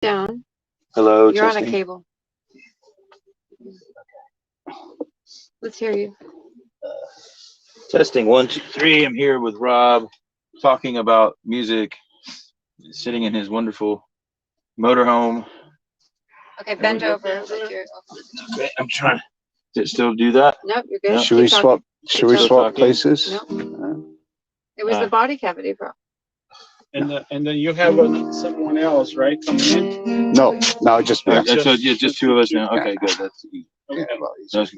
Down. Hello, You're testing. on a cable. Let's hear you. Testing 1, 2, 3. I'm here with Rob, talking about music, sitting in his wonderful motorhome. Okay, bend over. Okay, I'm trying to still do that. Nope, you're good. No. Should we swap? Should we swap places? Nope. It was the body cavity problem. And then you have someone else, right, coming in? No, just me. So just two of us now. Okay, good. That's easy. Okay. That's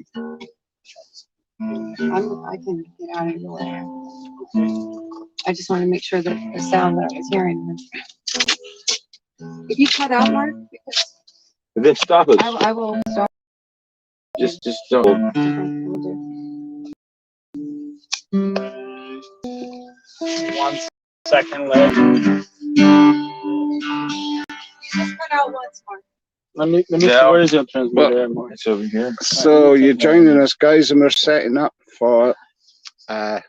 I can get out of your way. I just want to make sure that the sound that I was hearing. If you cut out, Mark, because then stop us. I will stop. Just don't. 1 second left. Just cut out once, Mark. Let me see, where is your transmitter? It's over here. So you're joining us, guys, and we're setting up for Have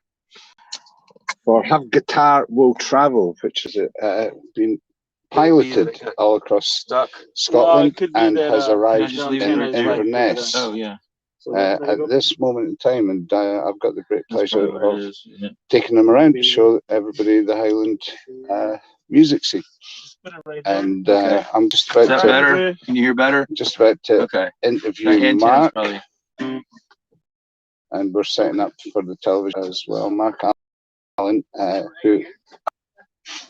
Guitar Will Travel, which is been piloted all across Scotland and has arrived in Inverness. Oh yeah. At this moment in time, and I've got the great pleasure of taking them around to show everybody the Highland music scene. And I'm just about Is that better? Can you hear better? Just about to interview Mark, and we're setting up for the television as well. Mark Allan, who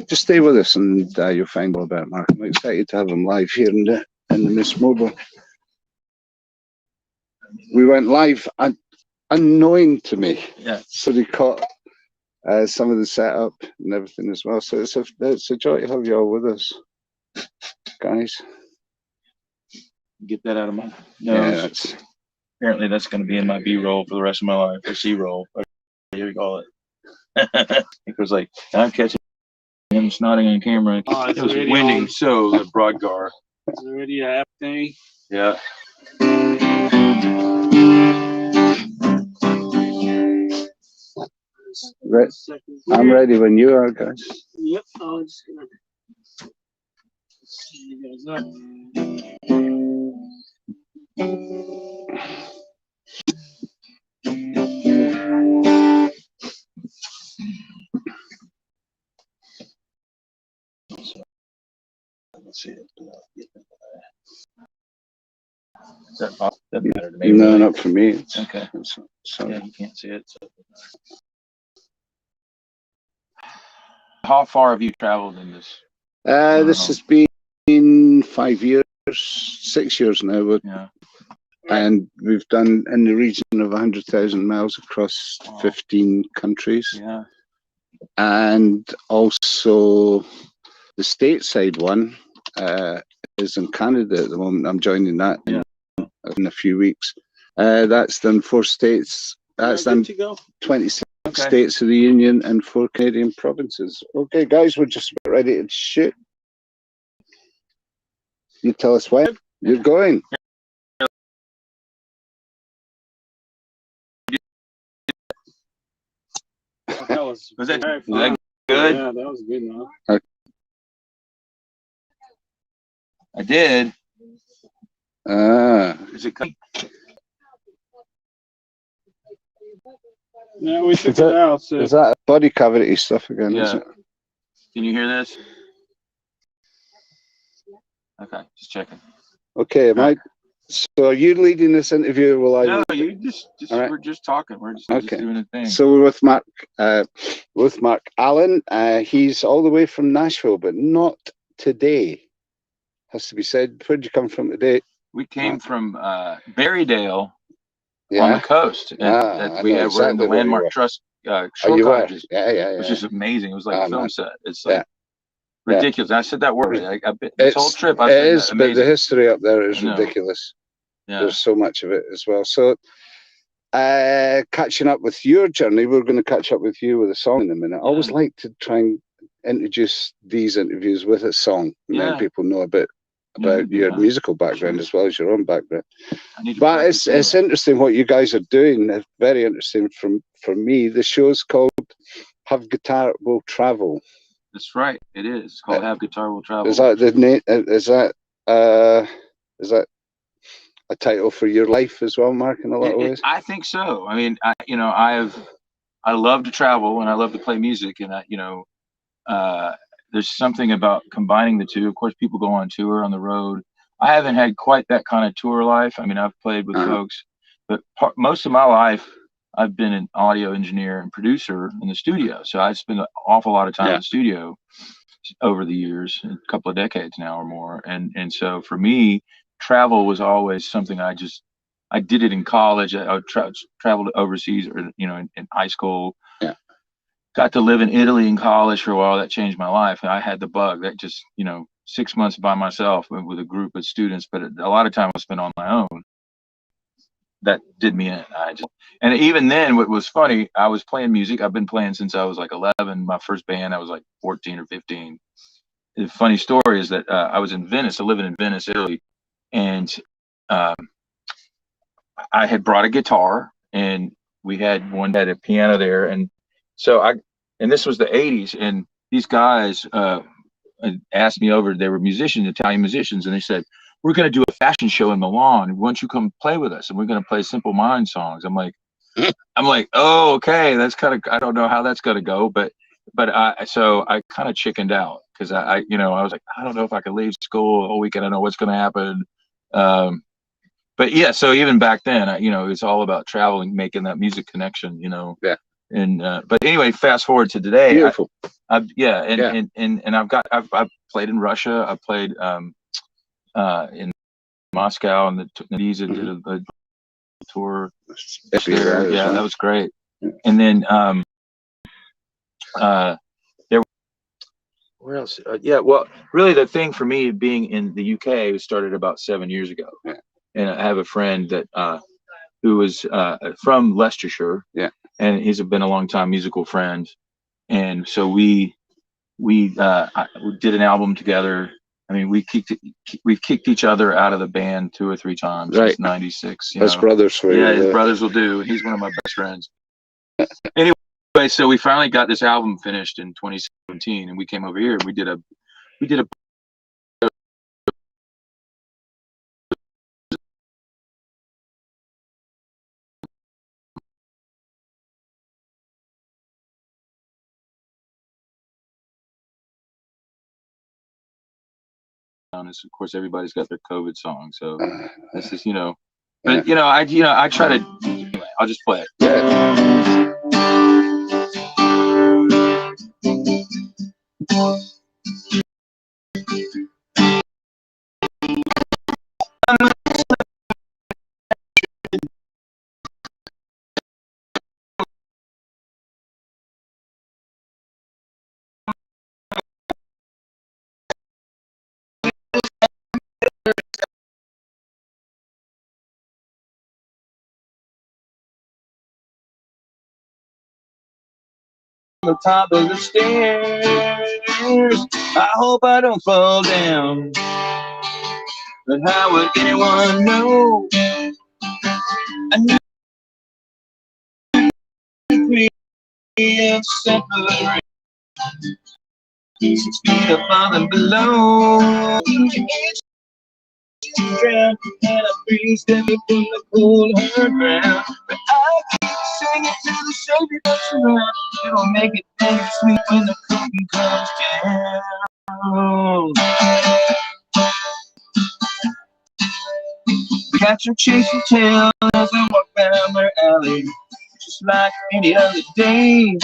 just stay with us, and you'll find all about Mark. I'm excited to have him live here in the Miss Mobile. We went live unknowing to me, so they caught some of the setup and everything as well. So it's a joy to have you all with us, guys. Get that out of my nose. Apparently that's going to be in my B-roll for the rest of my life, or C-roll, whatever you call it. It was like, I'm catching him snotting on camera. It was windy, so the Broadgar. It's already a app thing. Yeah. I'm ready when you are, guys. Yep, I'm just gonna see you guys up. Let's see it. That'd be better to me. No, really. not for me. Okay. So yeah, you can't see it. So. How far have you traveled in this? This has been 5 years, 6 years now. And we've done in the region of 100,000 miles across 15 countries. Yeah. And also the stateside one is in Canada at the moment. I'm joining that in a few weeks. That's done 4 states. That's done 26 states of the Union and 4 Canadian provinces. Okay, guys, we're just about ready to shoot. You tell us when you're going. Was that good? Yeah, that was good, man. Okay. I did. Is it coming? Yeah, we took it out. So. Is that body cavity stuff again? Yeah. Is it? Can you hear this? Okay, just checking. Okay, Mike. So are you leading this interview? No, you just right. We're just talking. We're just doing a thing. So we're with Mark Allan. He's all the way from Nashville, but not today. Has to be said. Where'd you come from today? We came from Berrydale on the coast. And we're in the Landmark Trust shore cottages, which is amazing. It was like a film set. It's like ridiculous. I said that word. This whole trip. It is, but the history up there is ridiculous. Yeah. There's so much of it as well. So, catching up with your journey, we're going to catch up with you with a song in a minute. I always like to try and introduce these interviews with a song, and then people know a bit about your musical background as well as your own background. But it's interesting what you guys are doing. It's very interesting from me. The show's called Have Guitar Will Travel. That's right. It is. It's called Have Guitar Will Travel. Is that the name? Is that a title for your life as well, Mark? In a lot of ways, I think so. I mean, I love to travel and I love to play music, and there's something about combining the two. Of course, people go on tour on the road. I haven't had quite that kind of tour life. I mean, I've played with folks, but most of my life, I've been an audio engineer and producer in the studio. So I spend an awful lot of time in the studio over the years, a couple of decades now or more. And so for me, travel was always something I did it in college. I traveled overseas, or in high school. Yeah. Got to live in Italy in college for a while. That changed my life. And I had the bug that just 6 months by myself with a group of students, but a lot of time I spent on my own. That did me in. And even then, what was funny, I was playing music. I've been playing since I was like 11. My first band, I was like 14 or 15. The funny story is that I was in Venice. I live in Venice, Italy, and I had brought a guitar, and we had a piano there, and so and this was the 80s, and these guys asked me over. They were musicians, Italian musicians, and they said, "We're going to do a fashion show in Milan. Why don't you come play with us? And we're going to play Simple Minds songs." I'm like, oh, okay, that's kind of, I don't know how that's going to go, but so I kind of chickened out, because I was like, I don't know if I could leave school all weekend. I don't know what's going to happen. But yeah, so even back then, it's all about traveling, making that music connection, Yeah. And but anyway, fast forward to today. Beautiful. I've played in Russia. I played in Moscow, and the Visa did a tour there. Yeah, that was great. And then where else? Well, really, the thing for me being in the UK started about 7 years ago. Yeah. And I have a friend that who was from Leicestershire. Yeah. And he's been a long time musical friend. And so we did an album together. I mean, we've kicked each other out of the band 2 or 3 times since '96. His brothers for you. Yeah, his brothers will do. He's one of my best friends. Anyway, so we finally got this album finished in 2017, and we came over here and we did a of course, everybody's got their COVID song, so this is but I try to. Anyway, I'll just play it. The top of the stairs, I hope I don't fall down, but how would anyone know? I knew 3 of separate, 6 feet above and below. Drown, and I breathe steadily from the cold hard ground. But I keep singing to the Savior that's around. It'll make it better sweet when the curtain comes down. We got your chasing tail as I walk down their alley, just like any other day.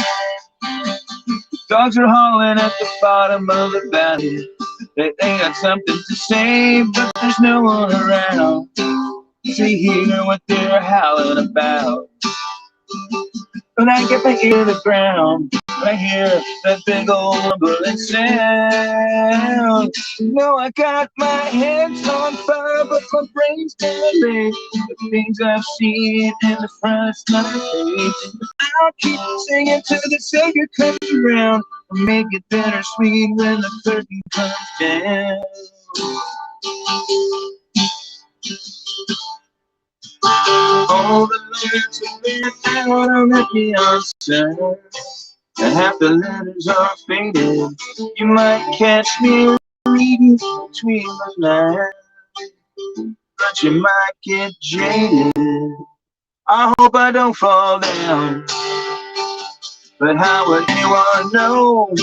Dogs are hauling at the bottom of the valley. They got something to say, but there's no one around to hear what they're howling about. When I get my ear to the ground, I hear that big old rumbling sound. No, I got my hands on fire, but my brain's telling the things I've seen in the front of my face. I'll keep singing till the Savior comes around, and make it bittersweet when the curtain comes down. All the lyrics have been out on the neon sun. and half the letters are faded. You might catch me reading between the lines, but you might get jaded. I hope I don't fall down, but how would anyone know?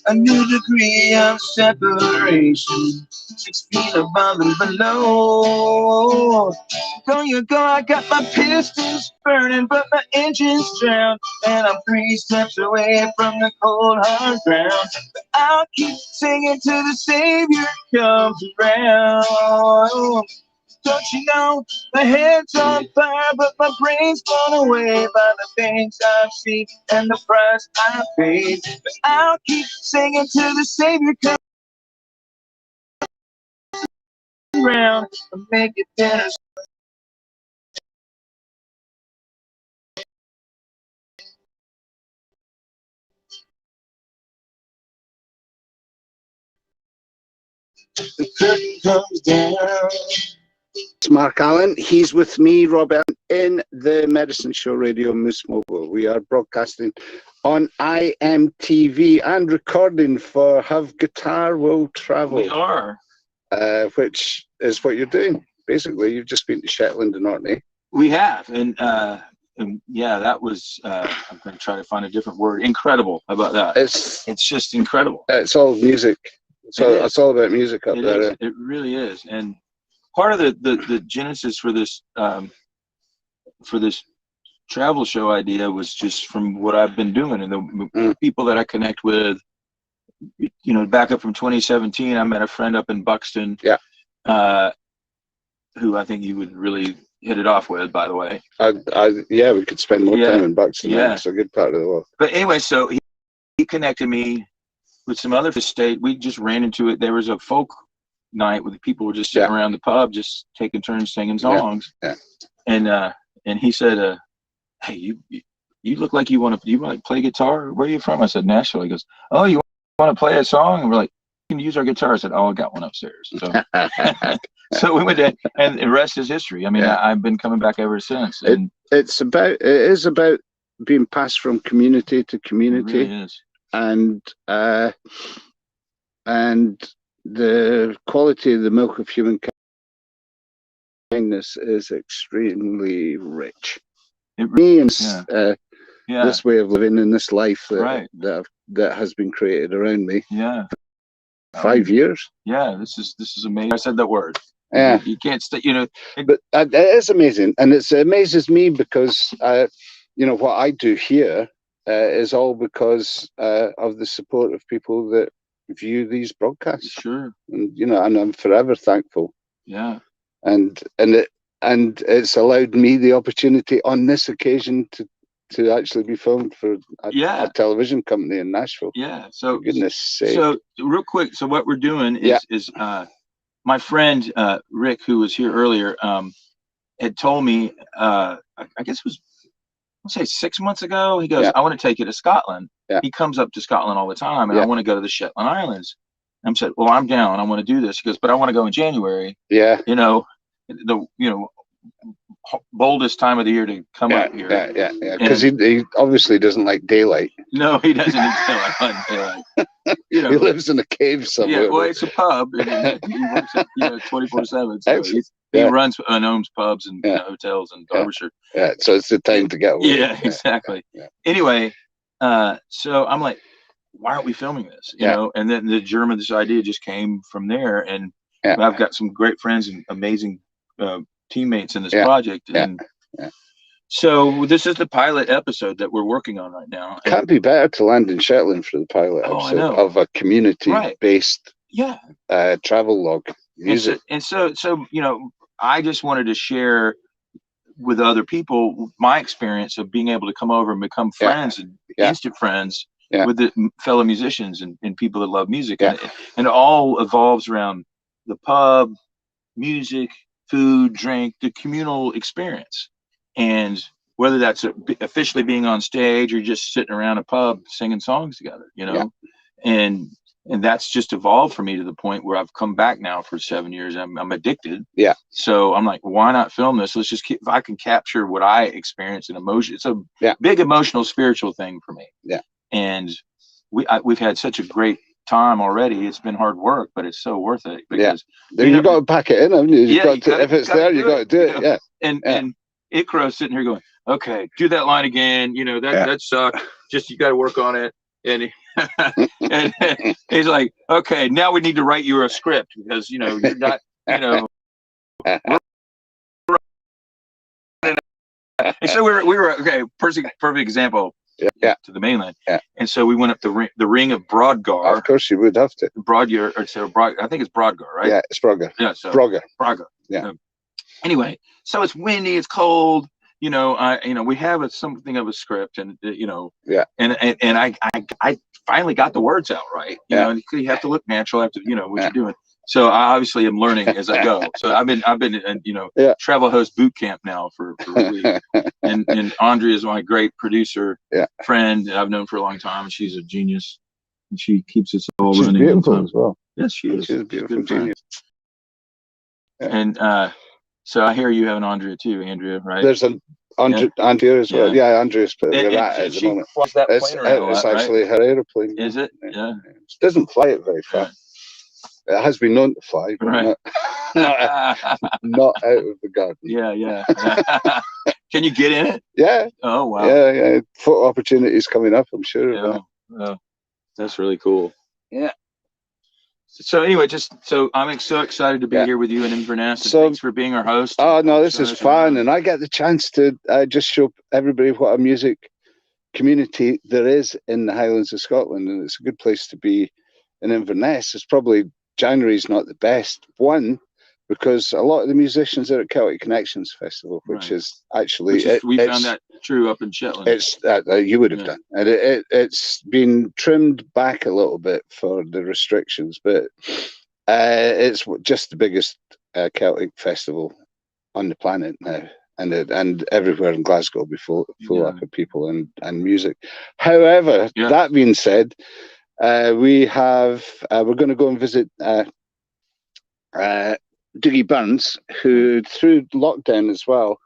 A new degree of separation, 6 feet above and below. Don't you go, I got my pistons burning, but my engine's drowned, and I'm 3 steps away from the cold hard ground. But I'll keep singing till the Savior comes around. Don't you know, my head's on fire, but my brain's blown away by the things I've seen and the price I paid. But I'll keep singing till the Savior comes around and make it better. The curtain comes down. It's Mark Allan. He's with me, Robert, in the Medicine Show Radio Moose Mobile. We are broadcasting on IMTV and recording for Have Guitar Will Travel. We are. Which is what you're doing. Basically, you've just been to Shetland and Orkney. We have, and yeah, that was. I'm going to try to find a different word. Incredible. How about that? It's just incredible. It's all music. So it's all about music up there. It really is, and part of the genesis for this travel show idea was just from what I've been doing and the people that I connect with. You know, back up from 2017, I met a friend up in Buxton. Yeah. Who I think you would really hit it off with, by the way. Yeah, we could spend more time in Buxton. Yeah. It's a good part of the world. But anyway, so he connected me with some other state. We just ran into it. There was a folk night where the people were just sitting around the pub, just taking turns singing songs. Yeah. And he said, "Hey, you look like you want to play guitar. Where are you from?" I said, "Nashville." He goes, "Oh, you want to play a song?" And we're like, "You can use our guitar." I said, "Oh, I got one upstairs." So, so we went to, and the rest is history. I mean, I've been coming back ever since. And it is about being passed from community to community. It really is. And the quality of the milk of human kindness is extremely rich. It really is. This way of living in this life that has been created around me. Yeah. 5 years. Yeah, this is amazing. I said that word. Yeah. You can't stay, you know. But it is amazing, and it amazes me because you know, what I do here is all because of the support of people that view these broadcasts. Sure. And you know, and I'm forever thankful. Yeah. And it's allowed me the opportunity on this occasion to actually be filmed for a television company in Nashville. Yeah. So for goodness sake. So real quick, so what we're doing is my friend Rick, who was here earlier, had told me I guess it was, I'll say 6 months ago, he goes, "I want to take you to Scotland." He comes up to Scotland all the time, and I want to go to the Shetland Islands. I said, "Well, I'm down. I want to do this." He goes, "But I want to go in January." Yeah. You know, boldest time of the year to come up here. Yeah. Because he obviously doesn't like daylight. No, he doesn't need daylight. You know, he lives in a cave somewhere. Yeah, well, it's a pub. And he works at 24/7. So he runs and owns pubs and hotels and barbershop. Yeah, so it's the time to get away. Yeah, exactly. Yeah. Anyway, so I'm like, why aren't we filming this? You know, and then the germ of this idea just came from there. And I've got some great friends and amazing teammates in this project. And so this is the pilot episode that we're working on right now. Can't be better to land in Shetland for the pilot episode of a community-based travel log. And so you know, I just wanted to share with other people my experience of being able to come over and become friends and instant friends with the fellow musicians and people that love music. And it all evolves around the pub, music, food, drink, the communal experience. And whether that's officially being on stage or just sitting around a pub singing songs together, you know, and and that's just evolved for me to the point where I've come back now for 7 years. I'm addicted. Yeah. So I'm like, why not film this? Let's just keep, if I can capture what I experience in emotion. It's a big emotional, spiritual thing for me. Yeah. And we've had such a great time already. It's been hard work, but it's so worth it because you got to pack it in, haven't you? If it's there, you got to do it. Yeah. And Ikaro's sitting here going, okay, do that line again. You know, that sucked. Just, you got to work on it. And, and he's like, okay, now we need to write you a script because, you know, you're not, you know. And so we were okay. Perfect example. To the mainland. Yeah. And so we went up the ring of Brodgar. Of course, you would have to. Brodgar, or so I think it's Brodgar, right? Yeah, it's Brodgar. Yeah, so Brodgar. Yeah. Anyway, so it's windy, it's cold. You know, we have something of a script, and you know. Yeah. And I finally got the words out right. You know, and you have to look natural after what you're doing. So I obviously am learning as I go. So I've been in travel host boot camp now for a week. And Andrea is my great producer friend that I've known for a long time. She's a genius, and she keeps us all running. She's beautiful as well. Yes, she is. She's a beautiful genius. And so I hear you have an Andrea too, Andrea, right? There's an Andrea as well. Yeah, Andrea's at the moment. It's actually her aeroplane. Is it? Yeah. She doesn't fly it very far. It has been known to fly, but not out of the garden. Yeah. Can you get in it? Yeah. Oh, wow. Yeah. Photo opportunities coming up, I'm sure. Yeah. That's really cool. Yeah. So anyway, so I'm so excited to be here with you in Inverness. So, thanks for being our host. Oh, no, this is fun. And I get the chance to just show everybody what a music community there is in the Highlands of Scotland. And it's a good place to be in Inverness. It's probably January's not the best one because a lot of the musicians are at Celtic Connections Festival, which is actually we found that true up in Shetland. It's you would have done, and it's been trimmed back a little bit for the restrictions, but it's just the biggest Celtic festival on the planet now, and everywhere in Glasgow will be full up of people and music. However, that being said. We're going to go and visit Dougie Burns, who through lockdown as well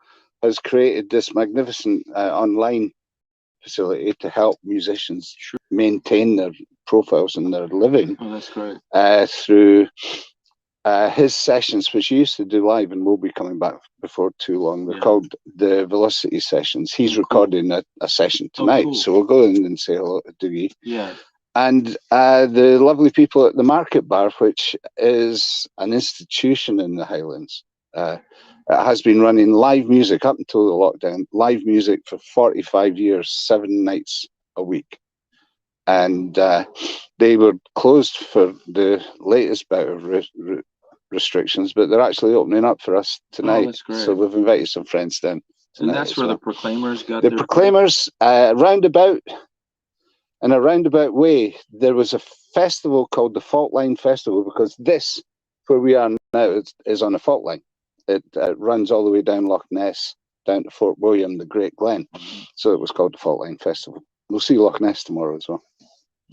has created this magnificent online facility to help musicians maintain their profiles and their living. Oh, that's great. Through his sessions, which he used to do live and will be coming back before too long. They're called the Velocity Sessions. He's recording a session tonight, so we'll go in and say hello to Dougie. Yeah. And the lovely people at the Market Bar, which is an institution in the Highlands, it has been running live music up until the lockdown, live music for 45 years, 7 nights a week. And they were closed for the latest bout of restrictions, but they're actually opening up for us tonight. Oh, that's great. So we've invited some friends down. And that's where the Proclaimers got the Proclaimers, in a roundabout way, there was a festival called the Fault Line Festival because this, where we are now, is on a fault line. It runs all the way down Loch Ness, down to Fort William, the Great Glen. So it was called the Fault Line Festival. We'll see Loch Ness tomorrow as well.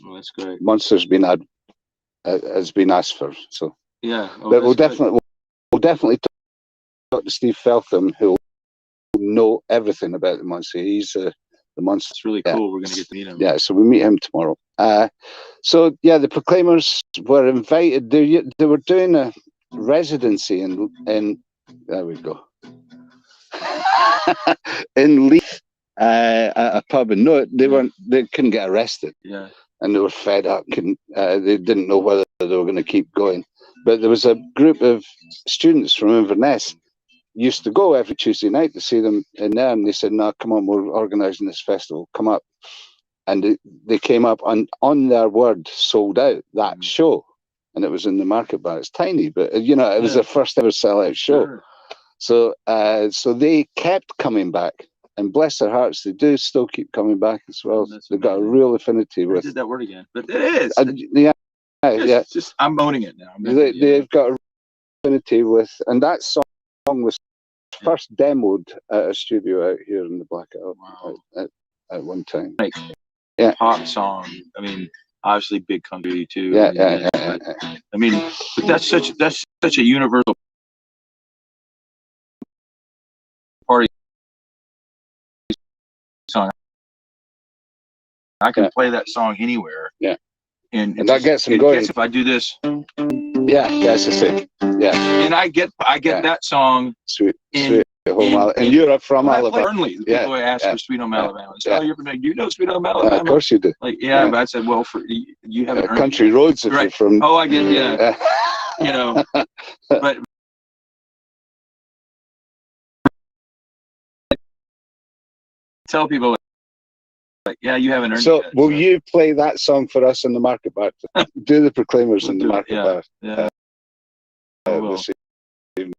Oh, that's great. Munster's has been asked for. So but we'll definitely talk to Steve Feltham, who'll know everything about the Munster. He's the Munster. It's really cool. We're going to get to meet him. Yeah, so we meet him tomorrow. The Proclaimers were invited. They were doing a residency in there we go. in Leith, at a pub, and they couldn't get arrested. Yeah. And they were fed up. They didn't know whether they were going to keep going. But there was a group of students from Inverness used to go every Tuesday night to see them in there, and they said, "No, come on, we're organising this festival. Come up." And they came up and, on their word, sold out that show, and it was in the Market Bar. It's tiny, but it was their first ever sellout show. Sure. So they kept coming back, and bless their hearts, they do still keep coming back as well. They've got a real affinity with. I did that word again, but it is. Just I'm owning it now. They've got a affinity with, and that song was first demoed at a studio out here in the Blackout at one time. Pop song. I mean, obviously big country too. Yeah. I mean, but that's such a universal party song. I can play that song anywhere. Yeah. And that gets them going. If I do this. Yeah, that's the thing. Yeah. And I get that song. Sweet Home Alabama. And you're from Alabama. Burnley. The people ask for Sweet Home Alabama. So, oh, you're from, you know Sweet Home Alabama? Of course you do. Like, but I said, well, for you haven't heard country roads if you're from. Oh, I get, you know, but tell people, like, yeah, you haven't earned So, it yet, will you play that song for us in the market bar? Do the Proclaimers in the market bar. Yeah. This evening.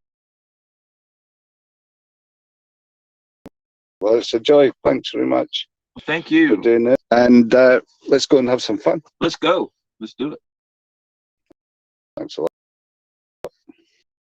Well, it's a joy. Thanks very much. Thank you for doing it. And let's go and have some fun. Let's go. Let's do it.